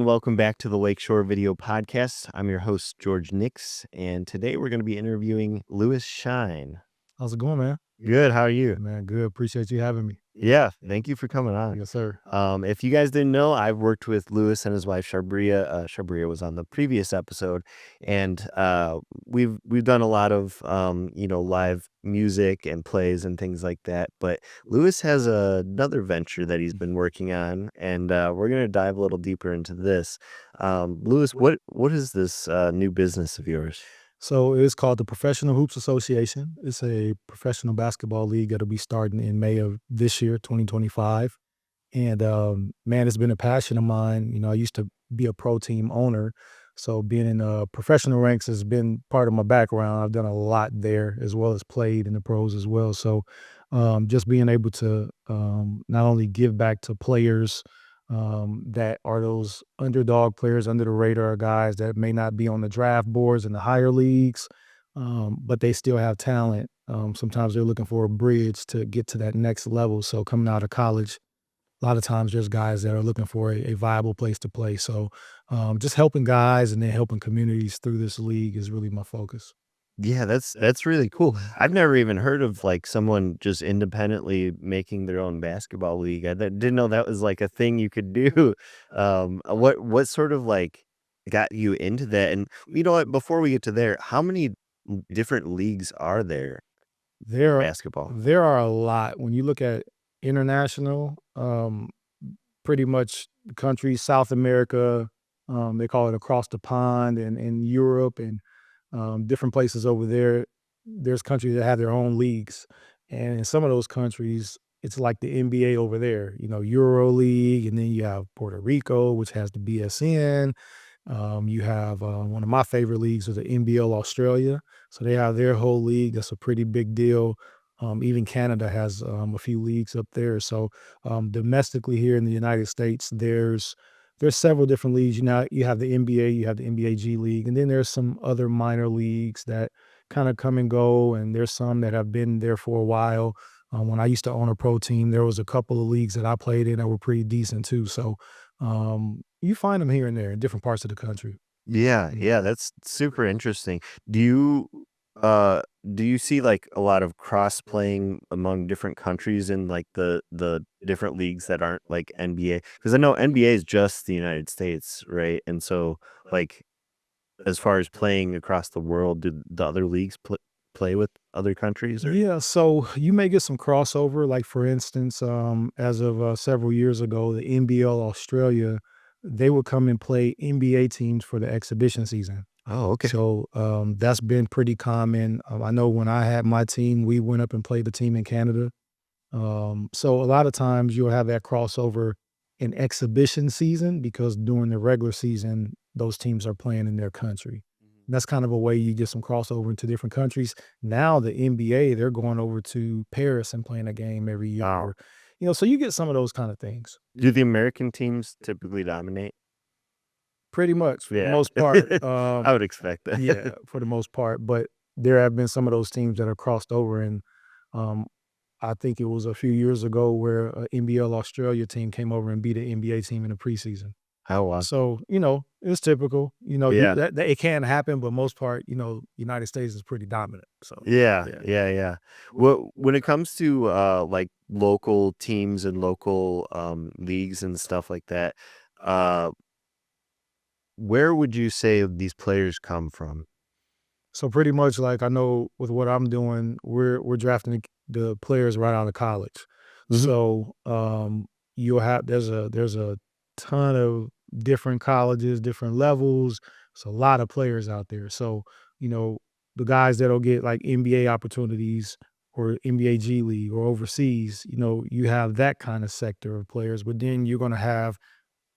welcome back to the Lakeshore Video Podcast. I'm your host, George Niksch, and today we're going to be interviewing Lewis Shine. How's it going, man? Good, how are you? Man, good. Appreciate you having me. Yeah, thank you for coming on. Yes, sir. If you guys didn't know, I've worked with Lewis and his wife Sharbria. Sharbria was on the previous episode, and we've done a lot of live music and plays and things like that. But Lewis has another venture that he's been working on, and we're gonna dive a little deeper into this. Lewis, what is this new business of yours? So it's called the Professional Hoops Association. It's a professional basketball league that'll be starting in May of this year, 2025. And man, it's been a passion of mine. I used to be a pro team owner. So being in professional ranks has been part of my background. I've done a lot there as well as played in the pros as well. So just being able to not only give back to players that are those underdog players, under the radar guys that may not be on the draft boards in the higher leagues, but they still have talent. Sometimes they're looking for a bridge to get to that next level. So coming out of college, a lot of times there's guys that are looking for a viable place to play. So just helping guys and then helping communities through this league is really my focus. Yeah, that's really cool. I've never even heard of like someone just independently making their own basketball league. I didn't know that was like a thing you could do. What sort of like got you into that? And you know what? Before we get to there, how many different leagues are there for There, basketball? there are a lot. When you look at international, pretty much countries, South America, they call it across the pond, and in Europe and different places over there. There's countries that have their own leagues, and in some of those countries, it's like the NBA over there. Euro League, and then you have Puerto Rico, which has the BSN. You have one of my favorite leagues is the NBL Australia. So they have their whole league. That's a pretty big deal. Even Canada has a few leagues up there. So domestically here in the United States, there's several different leagues. You have the NBA, you have the NBA G League, and then there's some other minor leagues that kind of come and go. And there's some that have been there for a while. When I used to own a pro team, there was a couple of leagues that I played in that were pretty decent too. So you find them here and there in different parts of the country. Yeah, yeah, that's super interesting. Do you uh do you see like a lot of cross playing among different countries in like the different leagues that aren't like NBA? Because I know NBA is just the United States, right? And so like as far as playing across the world, do the other leagues play with other countries or? Yeah, so you may get some crossover. Like for instance, as of several years ago, the NBL Australia, they would come and play NBA teams for the exhibition season. Oh, okay. So that's been pretty common. I know when I had my team, we went up and played the team in Canada. So a lot of times you'll have that crossover in exhibition season because during the regular season, those teams are playing in their country. Mhm. That's kind of a way you get some crossover into different countries. Now the NBA, they're going over to Paris and playing a game every year. Wow. So you get some of those kind of things. Do the American teams typically dominate? Pretty much for the Yeah. most part. I would expect Yeah, that. for the most part. But there have been some of those teams that are crossed over, and um, I think it was a few years ago where a NBL Australia team came over and beat an NBA team in the preseason. How was So, it's typical. Yeah. That it can happen, but most part, United States is pretty dominant. So, Yeah, yeah. yeah, yeah. When it comes to like local teams and local leagues and stuff like that, uh where would you say these players come from? So pretty much like I know with what I'm doing, we're drafting the players right out of college. Mhm. So you'll have there's a ton of different colleges, different levels. It's a lot of players out there. So, you know, the guys that'll get like NBA opportunities or NBA G League or overseas, you have that kind of sector of players. But then you're gonna have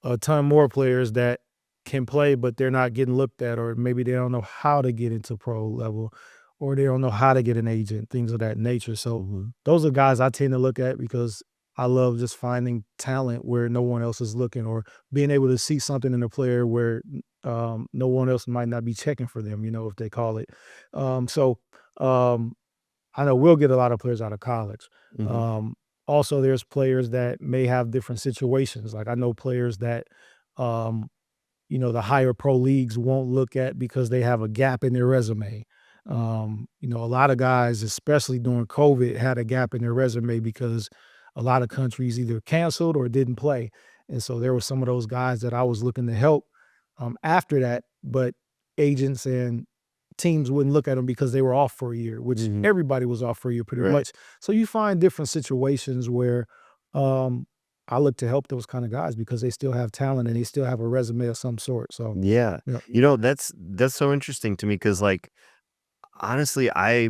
a ton more players that can play, but they're not getting looked at, or maybe they don't know how to get into pro level, or they don't know how to get an agent, things of that nature. So Mhm. those are guys I tend to look at because I love just finding talent where no one else is looking, or being able to see something in a player where no one else might not be checking for them, if they call it. So um, I know we'll get a lot of players out of college. Mhm. Um, Also, there's players that may have different situations. Like I know players that um, the higher pro leagues won't look at because they have a gap in their resume. A lot of guys, especially during COVID, had a gap in their resume because a lot of countries either canceled or didn't play. And so there were some of those guys that I was looking to help after that, but agents and teams wouldn't look at them because they were off for a year, which Mhm. everybody was off for a year pretty Right. much. So you find different situations where um, I look to help those kind of guys because they still have talent and they still have a resume of some sort. So, Yeah. yeah, That's so interesting to me because, like, honestly, I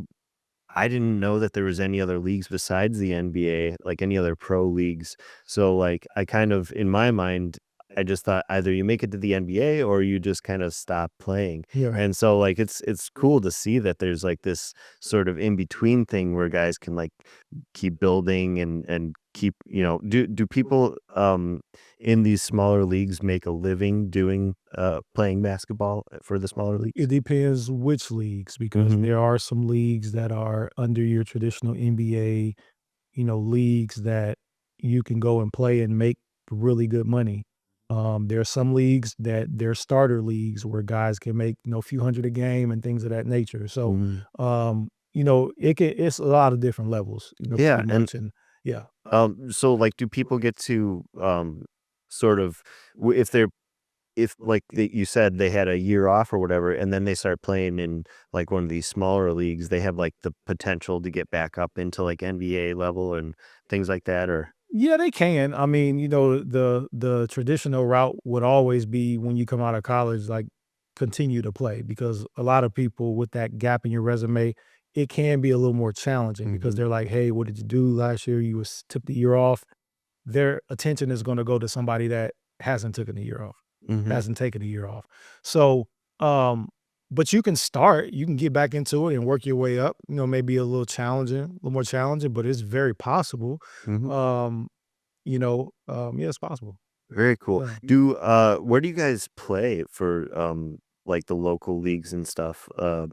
didn't know that there was any other leagues besides the NBA, like any other pro leagues. So, like, I kind of in my mind, I just thought either you make it to the NBA or you just kind of stop playing. yeah. And so, like, it's cool to see that there's like this sort of in between thing where guys can like keep building and keep, do people in these smaller leagues make a living doing playing basketball for the smaller It leagues? depends which leagues because Mhm. there are some leagues that are under your traditional NBA, leagues that you can go and play and make really good money. There are some leagues that they're starter leagues where guys can make, a few hundred a game and things of that nature. So, Mhm. it's a lot of different levels, Yeah, pretty and much. And yeah. so, like, do people get to, sort of if they're if, like, you said they had a year off or whatever, and then they start playing in, like, one of these smaller leagues, they have, like, the potential to get back up into, like, NBA level and things like that, or Yeah, they can. I mean, the traditional route would always be when you come out of college, like continue to play because a lot of people with that gap in your resume, it can be a little more challenging because Mhm, they're like, "Hey, what did you do last year? You was took the year off." Their attention is going to go to somebody that hasn't taken a year off, mhm, hasn't taken a year off. So, um, but you can start, you can get back into it and work your way up. Maybe a little challenging, a little more challenging, but it's very possible. mhm. Um, yeah, it's possible. Very cool. Yeah. Where do you guys play for, like, the local leagues and stuff? Or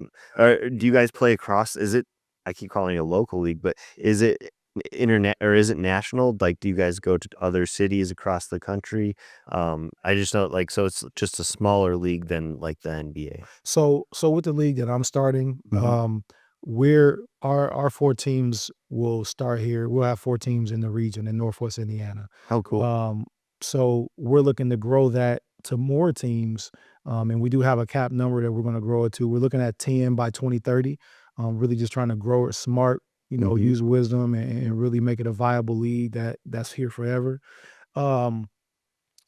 do you guys play across is it I keep calling it a local league, but is it internet or is it national? Like, do you guys go to other cities across the country? I just know, like, so it's just a smaller league than, like, the NBA. So with the league that I'm starting, Mhm. we're our 4 teams will start here. We'll have 4 teams in the region in Northwest Indiana. Oh, cool. Um, so we're looking to grow that to more teams, and we do have a cap number that we're gonna grow it to. We're looking at 10 by 2030. Really just trying to grow it smart, Mhm, use wisdom and really make it a viable league that's here forever. Um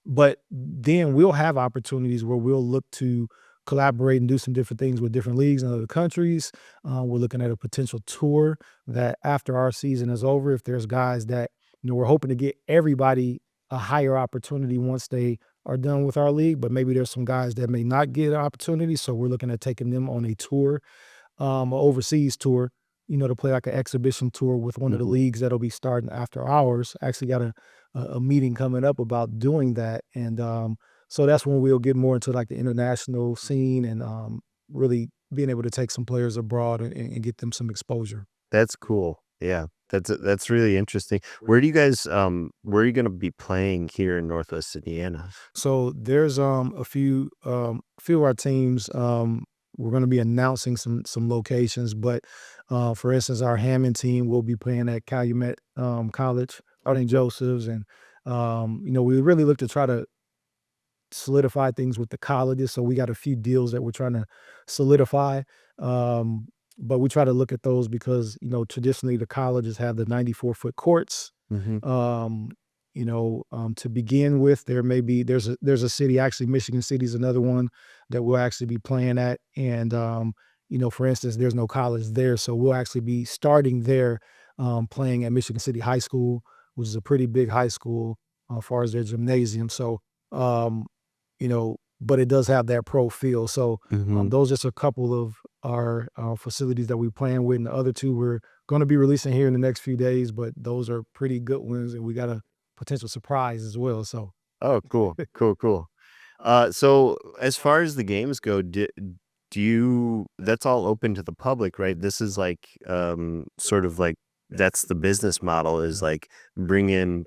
but then we'll have opportunities where we'll look to collaborate and do some different things with different leagues in other countries. We're looking at a potential tour that after our season is over, if there's guys that, we're hoping to get everybody a higher opportunity once they are done with our league, but maybe there's some guys that may not get an opportunity. So we're looking at taking them on a tour, a overseas tour, to play like an exhibition tour with one of the mhm. leagues that'll be starting after hours. Actually got a meeting coming up about doing that. And so that's when we'll get more into like the international scene and really being able to take some players abroad and get them some exposure. That's cool. Yeah. That's really interesting. Where are you gonna be playing here in Northwest Indiana? So there's a few of our teams we're going to be announcing some locations, but for instance, our Hammond team will be playing at Calumet College, Oh, St. cool. Joseph's, and we really look to try to solidify things with the colleges. So we got a few deals that we're trying to solidify. Um, but we try to look at those because, traditionally the colleges have the 94-foot courts. Mhm, Um, to begin with, there's a city, actually Michigan City is another one that we'll actually be playing at. And for instance, there's no college there. So we'll actually be starting there, playing at Michigan City High School, which is a pretty big high school as far as their gymnasium. So um, but it does have that pro feel. So, mhm. those just a couple of our, facilities that we plan with, and the other 2 we're gonna be releasing here in the next few days, but those are pretty good ones, and we got a potential surprise as well, so Oh, cool, cool, cool. So as far as the games go, do you that's all open to the public, right? This is like, sort of like that's the business model is like bring in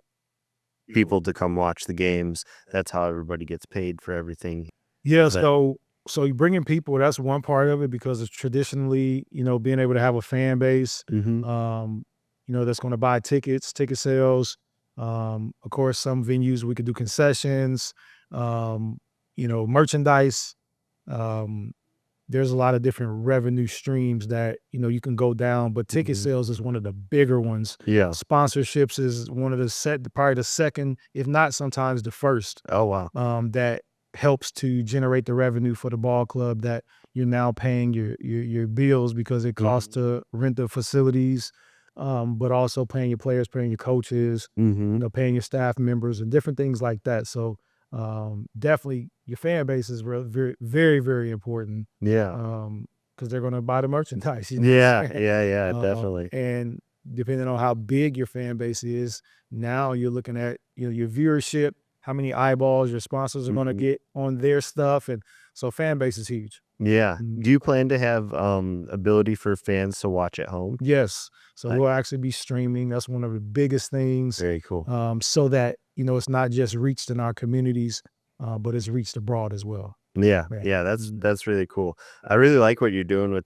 people to come watch the games. That's how everybody gets paid for everything. Yeah, Is that so you bringing people, that's one part of it because it's traditionally, being able to have a fan base, Mhm. um, that's gonna buy tickets, ticket sales. Of course, some venues we could do concessions, um, merchandise. Um, there's a lot of different revenue streams that, you can go down, but ticket Mhm. sales is one of the bigger ones. Yeah. Sponsorships is one of probably the second, if not sometimes the first, Oh, wow. that helps to generate the revenue for the ball club that you're now paying your bills because it costs Mhm. to rent the facilities, but also paying your players, paying your coaches, Mhm. paying your staff members and different things like that. So definitely your fan base is very, very, very important Yeah. because they're going to buy the merchandise, you know what Yeah, I'm saying? yeah, yeah, definitely. And depending on how big your fan base is, now you're looking at your viewership, how many eyeballs your sponsors are going to Mhm. get on their stuff, and so fan base is huge. Yeah. Mm. Do you plan to have, ability for fans to watch at home? Yes, so Nice. we'll actually be streaming. That's one of the biggest things, Very cool. so that it's not just reached in our communities, but it's reached abroad as well. Yeah, Yeah. yeah, that's Mm. that's really cool. I really like what you're doing with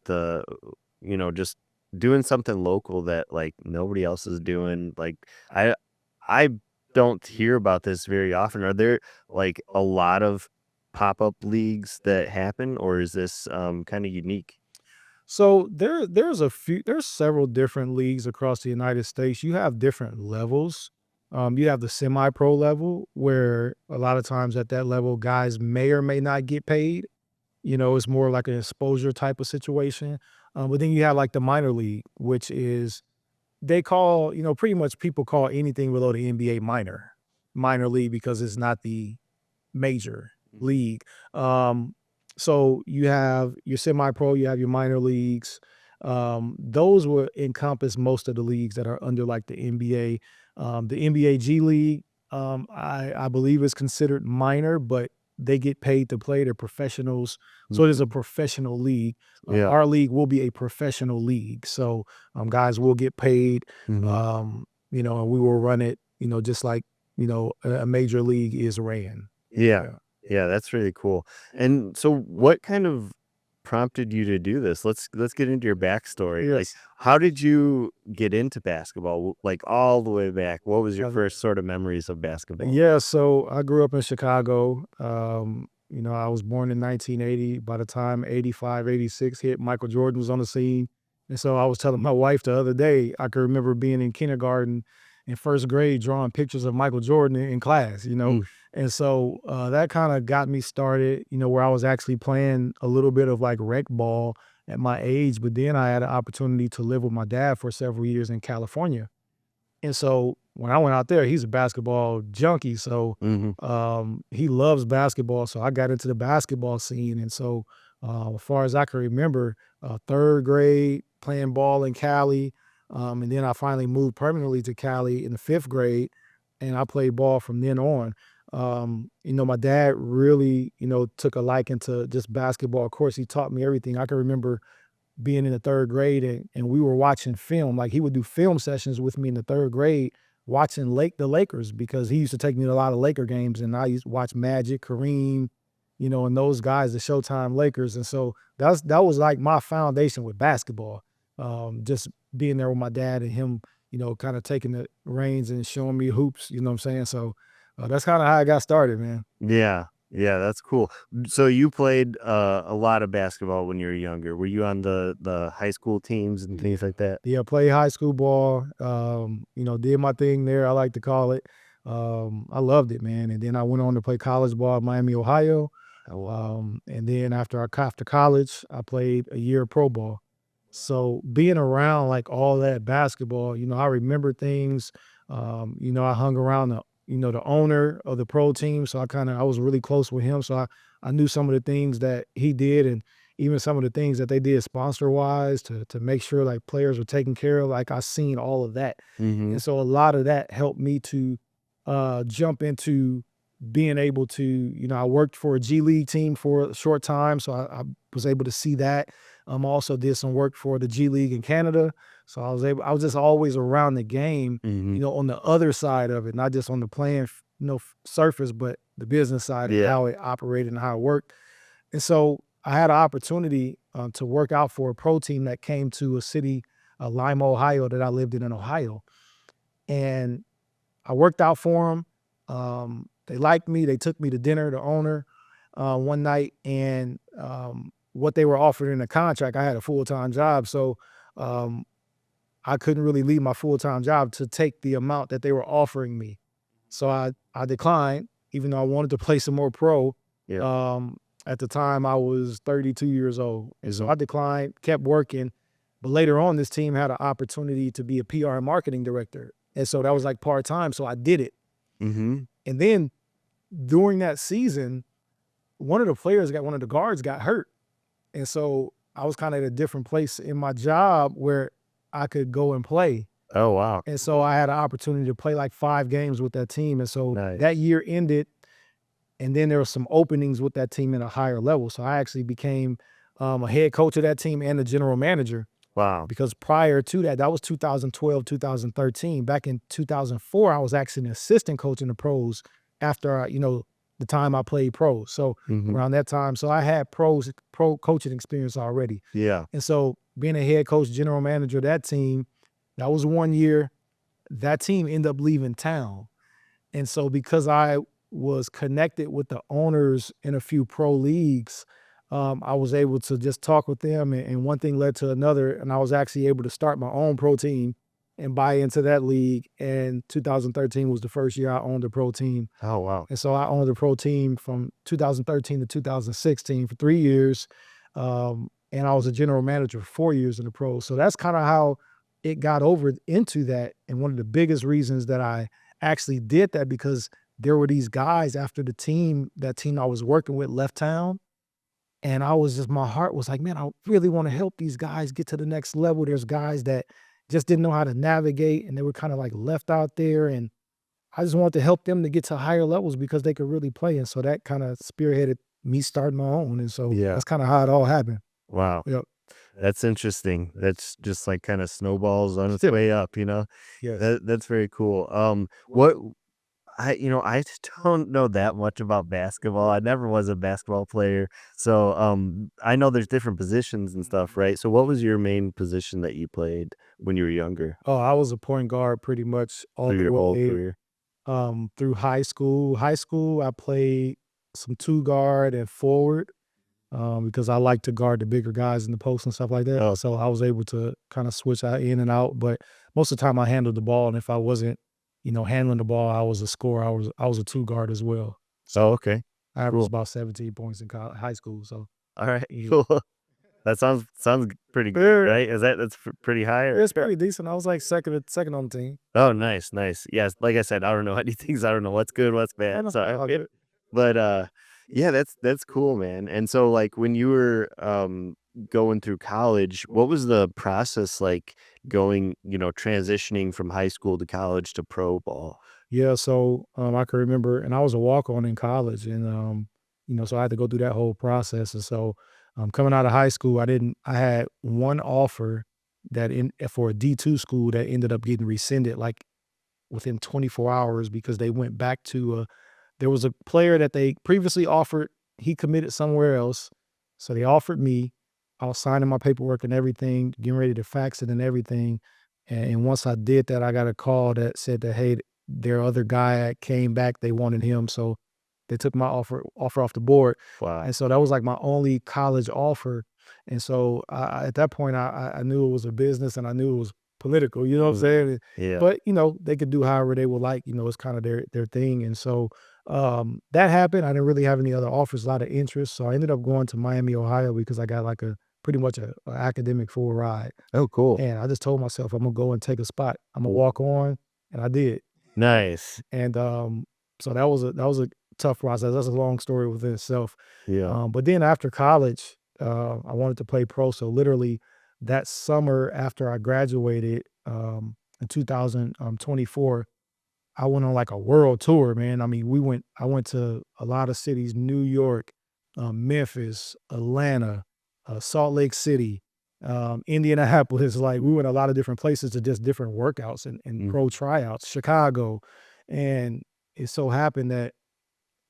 just doing something local that, like, nobody else is doing, like, I don't hear about this very often. Are there, like, a lot of pop-up leagues that happen, or is this, kinda unique? So there's several different leagues across the United States. You have different levels. You have the semi-pro level where a lot of times at that level, guys may or may not get paid. It's more like an exposure type of situation. But then you have like the minor league, which is they call, pretty much people call anything below the NBA minor league because it's not the major Mhm, league. Um, so you have your semi-pro, you have your minor leagues. Those will encompass most of the leagues that are under like the NBA. The NBA G League, I believe is considered minor, but they get paid to play. They're professionals, so it is a mhm. professional league. Yeah. Our league will be a professional league, so guys will get paid. Mhm. And we will run it, just like a major league is ran. Yeah. Yeah. Yeah, that's really cool. And so what kind of prompted you to do this? Let's get into your backstory. Like, Yes. how did you get into basketball? Like, all the way back, what was your Uh, first sort of memories of basketball? yeah, so I grew up in Chicago. I was born in 1980. By the time 85, 86 hit, Michael Jordan was on the scene. And so I was telling my wife the other day, I can remember being in kindergarten in first grade drawing pictures of Michael Jordan in class. Mm, And so that kind of got me started, where I was actually playing a little bit of like rec ball at my age. But then I had an opportunity to live with my dad for several years in California. And so when I went out there, he's a basketball junkie. So mhm. he loves basketball. So I got into the basketball scene. And so, as far as I can remember, third grade playing ball in Cali. And then I finally moved permanently to Cali in the fifth grade. And I played ball from then on. My dad really, took a liking to just basketball. Of course, he taught me everything. I can remember being in the third grade and we were watching film. Like he would do film sessions with me in the third grade, watching the Lakers because he used to take me to a lot of Laker games and I used to watch Magic, Kareem, and those guys, the Showtime Lakers. And so that was like my foundation with basketball. Just being there with my dad and him, kind of taking the reins and showing me hoops, you know what I'm saying? So that's kind of how I got started, man. Yeah. Yeah, that's cool. So you played, a lot of basketball when you were younger. Were you on the high school teams and things like that? Yeah, played high school ball, did my thing there, I like to call it. I loved it, man, and then I went on to play college ball at Miami, Ohio, Oh, wow. and then after college, I played a year of pro ball. So, being around, like, all that basketball, I remember things, I hung around the owner of the pro team, so I was really close with him, so I knew some of the things that he did and even some of the things that they did sponsor-wise to make sure, like, players were taken care of, like, I seen all of that, Mhm. and so a lot of that helped me to, jump into being able to I worked for a G League team for a short time, so I was able to see that. Also did some work for the G League in Canada, so I was just always around the game, Mhm. on the other side of it, not just on the playing surface, but the business side and Yeah. how it operated and how it worked. And so I had an opportunity to work out for a pro team that came to a city, Lima, Ohio, that I lived in Ohio. And I worked out for them. They liked me. They took me to dinner, the owner, one night. And what they were offered in the contract, I had a full time job. So um, I couldn't really leave my full time job to take the amount that they were offering me. So I declined, even though I wanted to play some more pro. Yeah. Um, at the time, I was 32 years old, and so Mhm. I declined, kept working. But later on, this team had an opportunity to be a PR and marketing director, and so that was like part time. So I did it, Mhm. and then during that season, one of the guards got hurt, and so I was kind of at a different place in my job where I could go and play. Oh, wow. And so I had an opportunity to play like 5 games with that team, and so Nice. that year ended, and then there were some openings with that team at a higher level. So I actually became, a head coach of that team and the general manager, Wow. because prior to that, that was 2012, 2013. Back in 2004, I was actually an assistant coach in the pros after the time I played pros. So Mhm. around that time, so I had pro coaching experience already. Yeah. And so being a head coach, general manager of that team, that was 1 year. That team ended up leaving town. And so because I was connected with the owners in a few pro leagues, I was able to just talk with them, and one thing led to another, and I was actually able to start my own pro team and buy into that league. And 2013 was the first year I owned a pro team. Oh, wow. And so I owned a pro team from 2013 to 2016 for 3 years. And I was a general manager for 4 years in the pros. So that's kind of how it got over into that. And one of the biggest reasons that I actually did that, because there were these guys after that team I was working with left town. And I was just, my heart was like, man, I really want to help these guys get to the next level. There's guys that just didn't know how to navigate, and they were kind of like left out there. And I just wanted to help them to get to higher levels because they could really play. And so that kind of spearheaded me starting my own. And so Yeah. that's kind of how it all happened. Wow. Yep. That's interesting. That's just, like, kinda snowballs on its Yep. way up, you know? Yes. That's very cool. What I just don't know that much about basketball. I never was a basketball player. So, I know there's different positions and stuff, right? So what was your main position that you played when you were younger Oh, I was a point guard pretty much all through the your whole way career? through high school. High school, I played some two guard and forward, because I like to guard the bigger guys in the post and stuff like that. Oh, So I was able to kind of switch out in and out. But most of the time I handled the ball. And if I wasn't, handling the ball, I was a scorer. I was a two guard as well. oh, So okay. I averaged Cool. about 17 points in high school. So Alright, yeah. cool. That sounds pretty good, Yeah, right? That's pretty high or it's pretty decent. I was like second on the team. Oh, nice, nice. Yes, like I said, I don't know anything, so I don't know what's good, what's Oh, bad, no, so all yeah. good. But, yeah, that's cool, man, and so, like, when you were, going through college, what was the process like going transitioning from high school to college to pro ball? Yeah, so, I can remember, and I was a walk-on in college, and, so I had to go through that whole process. And so, coming out of high school, I had one offer for a D2 school that ended up getting rescinded, like, within 24 hours, because they went back to there was a player that they previously offered. He committed somewhere else, so they offered me. I was signing my paperwork and everything, getting ready to fax it and everything. And once I did that, I got a call that said that, hey, their other guy that came back, they wanted him, so they took my offer off the board. Wow. And so that was like my only college offer. And so at that point, I knew it was a business, and I knew it was political. You know what I'm Mm, saying? yeah. But they could do however they would like. It's kind of their thing. And so that happened. I didn't really have any other offers, a lot of interest. So I ended up going to Miami, Ohio, because I got like a pretty much a academic full ride. Oh, cool. And I just told myself I'm gonna go and take a spot. I'm gonna W walk on, and I did. Nice. And so that was a tough process. That's a long story within itself. Yeah. But then after college, I wanted to play pro. So literally that summer after I graduated, in 2024, I went on like a world tour, man. I mean, I went to a lot of cities: New York, Memphis, Atlanta, Salt Lake City, Indianapolis. Like, we went a lot of different places to just different workouts and Mm, pro tryouts, Chicago. And it so happened that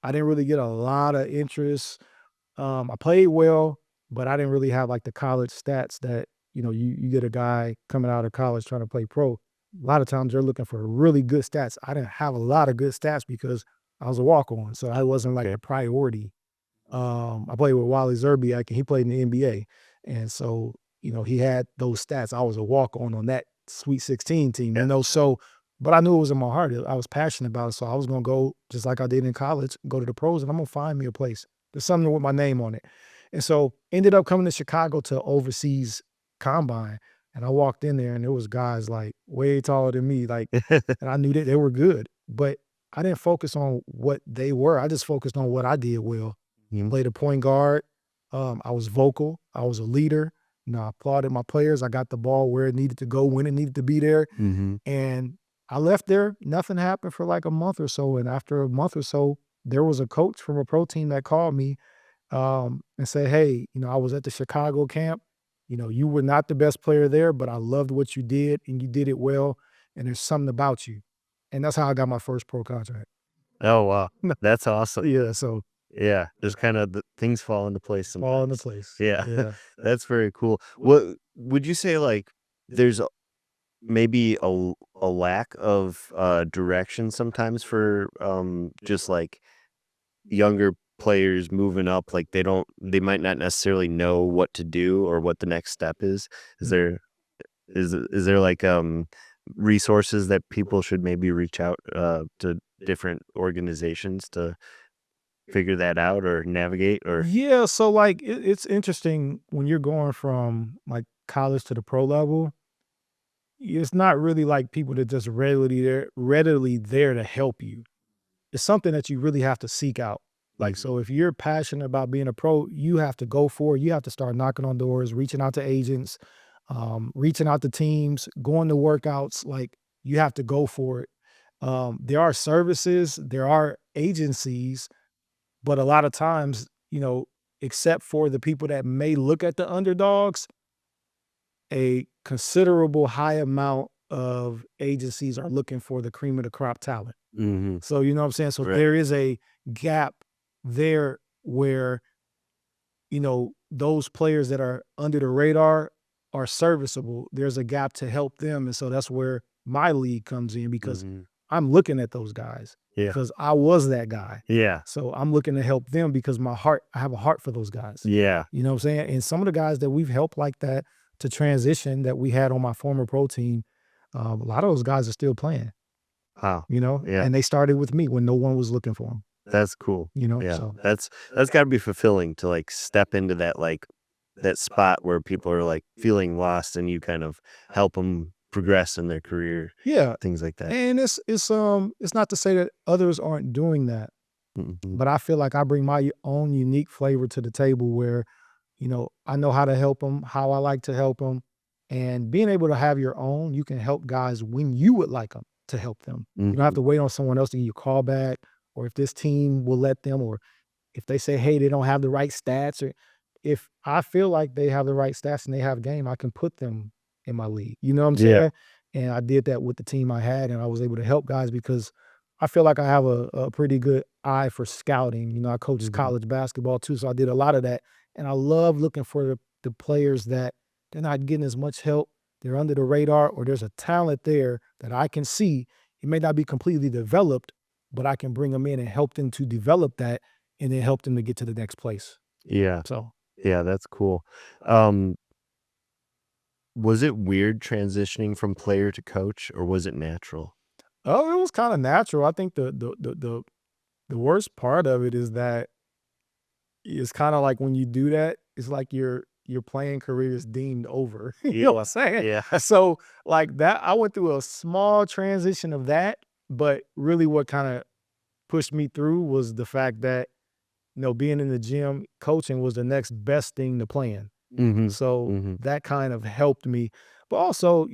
I didn't really get a lot of interest I played well, but I didn't really have like the college stats that, you get a guy coming out of college trying to play pro. A lot of times they're looking for really good stats. I didn't have a lot of good stats because I was a walk-on, so I wasn't like Okay. the priority. I played with Wally Zerbiak, and he played in the NBA, and so, he had those stats. I was a walk-on that Sweet 16 team, Yeah. so but I knew it was in my heart. I was passionate about it, so I was gonna go just like I did in college, go to the pros, and I'm gonna find me a place. There's something with my name on it. And so, ended up coming to Chicago to overseas combine, and I walked in there, and there was guys, like, way taller than me, like, and I knew that they were good, but I didn't focus on what they were. I just focused on what I did well. Mhm. Played a point guard. I was vocal. I was a leader. I applauded my players. I got the ball where it needed to go, when it needed to be there. Mhm. And I left there. Nothing happened for like a month or so. And after a month or so, there was a coach from a pro team that called me and said, "Hey, I was at the Chicago camp. You were not the best player there, but I loved what you did and you did it well. And there's something about you." And that's how I got my first pro contract. Oh, wow. That's awesome. Yeah. So Yeah, just kinda the things fall into place fall into sometimes. place. Yeah, Yeah. that's very cool. What would you say, like, there's maybe a lack of, direction sometimes for, just, like, younger players moving up, like, they might not necessarily know what to do or what the next step is. Is Mhm. there is there, like, resources that people should maybe reach out, to different organizations to figure that out or navigate or Yeah, so like it's interesting when you're going from like college to the pro level. It's not really like people that just readily there to help you. It's something that you really have to seek out. Like, Mhm, so if you're passionate about being a pro, you have to go for it. You have to start knocking on doors, reaching out to agents, reaching out to teams, going to workouts. Like, you have to go for it. There are services, there are agencies, but a lot of times, except for the people that may look at the underdogs, a considerable high amount of agencies are looking for the cream of the crop talent. mhm, So, you know what I'm saying? So right, there is a gap there where, those players that are under the radar are serviceable. There's a gap to help them. And so that's where my league comes in because mhm, I'm looking at those guys yeah, because I was that guy. yeah, So I'm looking to help them because I have a heart for those guys. yeah, You know what I'm saying? And some of the guys that we've helped like that to transition that we had on my former pro team, a lot of those guys are still playing, wow, yeah, and they started with me when no one was looking for them, that's cool, yeah, so that's gotta be fulfilling to, like, step into that, like, that spot where people are, like, feeling lost and you kind of help them progress in their career, yeah. things like that. And it's not to say that others aren't doing that, Mhm, but I feel like I bring my own unique flavor to the table where, I know how to help them, how I like to help them, and being able to have your own, you can help guys when you would like them to help them. You don't have mhm, to wait on someone else to give you a call back, or if this team will let them, or if they say, "Hey, they don't have the right stats," or if I feel like they have the right stats and they have game, I can put them in my league. You know what I'm yeah, saying? And I did that with the team I had, and I was able to help guys because I feel like I have a pretty good eye for scouting. I coached mhm, college basketball too, so I did a lot of that. And I love looking for the players that they're not getting as much help. They're under the radar, or there's a talent there that I can see. It may not be completely developed, but I can bring them in and help them to develop that and then help them to get to the next place. yeah, So, yeah, that's cool. Um, was it weird transitioning from player to coach, or was it natural? oh, it was kinda natural. I think the worst part of it is that it's kinda like when you do that, it's like your playing career is deemed over. You know what Yeah, I'm saying? yeah, So, like that I went through a small transition of that, but really what kinda pushed me through was the fact that, being in the gym, coaching was the next best thing to playing. mhm, So mhm, that kind of helped me. But also,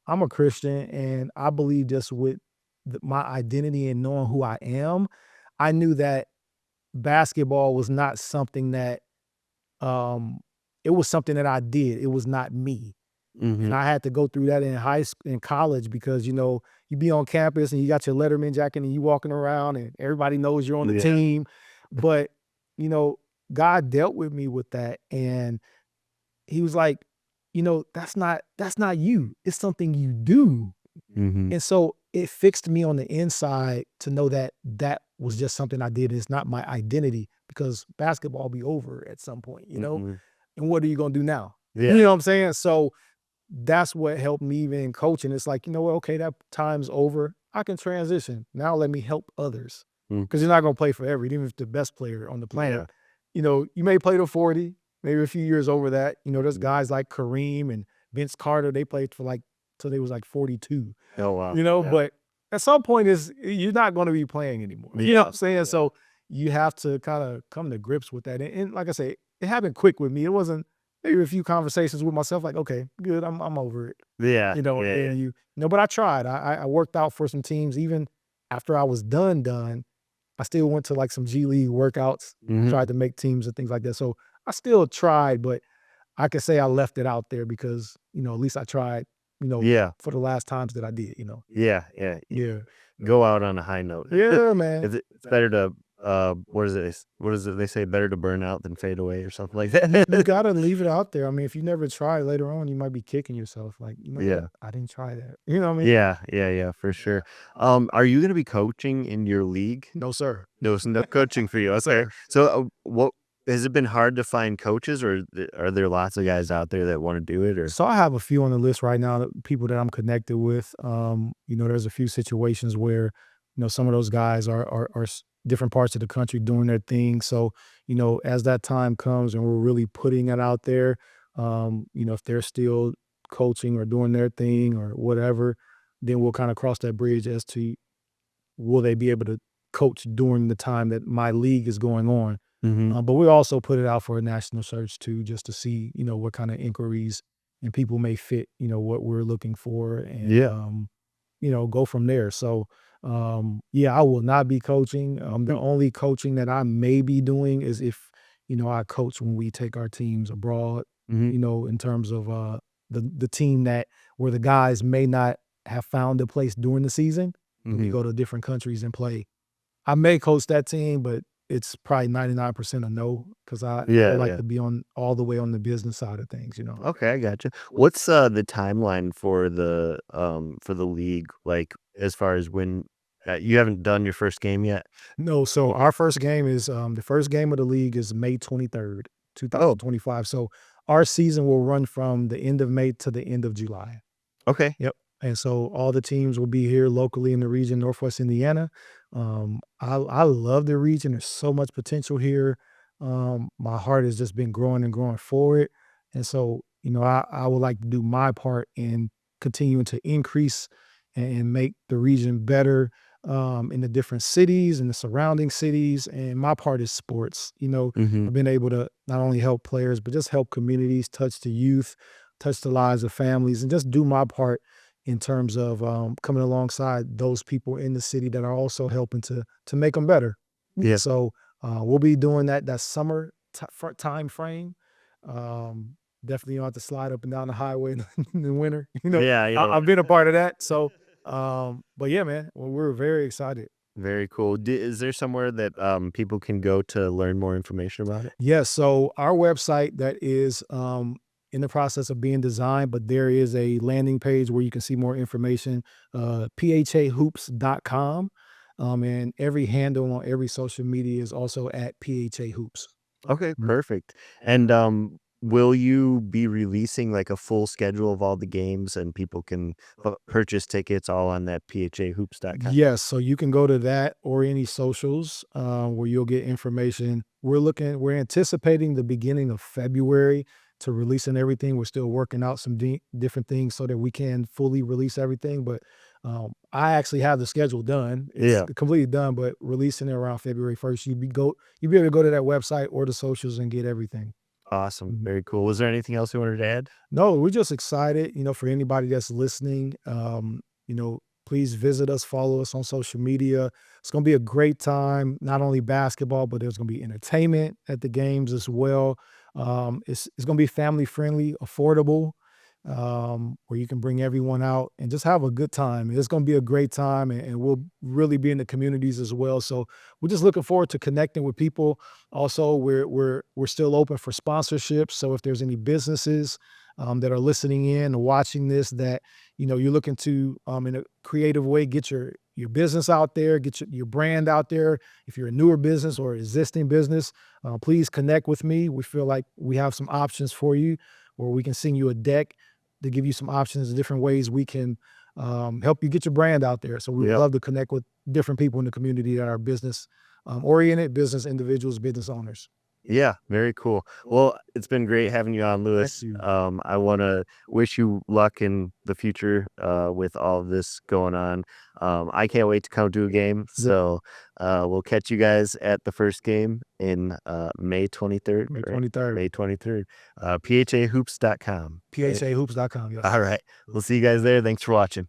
I'm a Christian and I believe just with my identity and knowing who I am, I knew that basketball was not something that um it was something that I did. It was not me. And mhm, I had to go through that in in college because you be on campus and you got your Letterman jacket and you walking around and everybody knows you're on the yeah, team. But you know, God dealt with me with that, and he was like, that's not you. It's something you do. Mhm. And so it fixed me on the inside to know that that was just something I did. It's not my identity because basketball be over at some point, Mhm. And what are you gonna do now? Yeah. You know what I'm saying? So that's what helped me even in coaching. It's like, you know what? Okay, that time's over. I can transition. Now let me help others. Mm. Because you're not gonna play forever, even if the best player on the planet. Yeah. You may play to 40, maybe a few years over that. There's Mhm. guys like Kareem and Vince Carter, they played for like till they was like 42. Oh, wow. Yeah. But at some point is you're not gonna be playing anymore. You know Yeah. what I'm saying? Yeah. So you have to kind of come to grips with that. And like I say, it happened quick with me. It wasn't maybe a few conversations with myself, like, okay, good, I'm over it. Yeah. Yeah, yeah. And but I tried. I worked out for some teams even after I was done. I still went to like some G League workouts, Mhm. tried to make teams and things like that. So I still tried, but I could say I left it out there because, at least I tried, Yeah. for the last times that I did. Yeah, yeah. Yeah. Go out on a high note. Yeah, man. It's better to, what is it? What is it they say? Better to burn out than fade away or something like You that. gotta leave it out there. I mean, if you never try later on, you might be kicking yourself. Like, you know what? Yeah. I didn't try that. You know what I mean? Yeah, yeah, yeah, for sure. Are you gonna be coaching in your league? No, sir. No, it's no coaching for you, No, okay. sir. So, what has it been hard to find coaches, or are there lots of guys out there that wanna do it, or So I have a few on the list right now, people that I'm connected with. There's a few situations where, some of those guys are different parts of the country doing their thing. So, as that time comes and we're really putting it out there, if they're still coaching or doing their thing or whatever, then we'll kind of cross that bridge as to will they be able to coach during the time that my league is going on. Mhm. But we also put it out for a national search too, just to see, what kind of inquiries and people may fit, what we're looking for and, Yeah. go from there. So, yeah, I will not be coaching. The Mm. only coaching that I may be doing is if, I coach when we take our teams abroad, Mhm. in terms of the team that where the guys may not have found a place during the season and we Mhm. go to different countries and play. I may coach that team, but it's probably 99% a no because I Yeah, like yeah. to be on all the way on the business side of things. Okay, I gotcha. What's, the timeline for the league, like, as far as when you haven't done your first game yet? No, so our first game is the first game of the league is May 23rd, Oh, 2025. So our season will run from the end of May to the end of July. okay. Yep. And so all the teams will be here locally in the region, Northwest Indiana. I love the region. There's so much potential here. My heart has just been growing and growing for it. And so, I would like to do my part in continuing to increase and make the region better in the different cities and the surrounding cities. And my part is sports. Mhm. I've been able to not only help players, but just help communities, touch the youth, touch the lives of families, and just do my part in terms of coming alongside those people in the city that are also helping to make them better. Yeah. So we'll be doing that summer time frame. Um, Definitely you don't have to slide up and down the highway in the winter. Yeah, yeah. I've been a part of that. So, but yeah, man, we're very excited. Very cool. Is there somewhere that, people can go to learn more information about it? Yes, so our website that is in the process of being designed, but there is a landing page where you can see more information, phahoops.com. And every handle on every social media is also at phahoops. Okay, Mm. perfect. And, will you be releasing, like, a full schedule of all the games and people can purchase tickets all on that phahoops.com? Yes, so you can go to that or any socials where you'll get information. We're anticipating the beginning of February to releasing everything. We're still working out some different things so that we can fully release everything. But I actually have the schedule done. It's Yeah. completely done, but releasing it around February 1st, you'd be able to go to that website or the socials and get everything. Awesome. Mhm. Very cool. Was there anything else you wanted to add? No, we're just excited, for anybody that's listening. Please visit us, follow us on social media. It's going to be a great time, not only basketball, but there's going to be entertainment at the games as well. It's going to be family friendly, affordable. where you can bring everyone out and just have a good time. It's going to be a great time, and we'll really be in the communities as well. So we're just looking forward to connecting with people. Also, we're still open for sponsorships. So if there's any businesses that are listening in or watching this that you're looking to in a creative way get your business out there, get your brand out there. If you're a newer business or existing business, please connect with me. We feel like we have some options for you, where we can send you a deck to give you some options of different ways we can help you get your brand out there. So we would Yep. love to connect with different people in the community that are business oriented, business individuals, business owners. Yeah, very cool. Well, it's been great having you on, Thank Lewis. you. I wanna wish you luck in the future, with all of this going on. I can't wait to come to a game, Yeah. so, we'll catch you guys at the first game in, May 23rd, May right? 23rd. May 23rd, phahoops.com. PHAHoops.com. Yes. Alright, we'll see you guys there. Thanks for watching.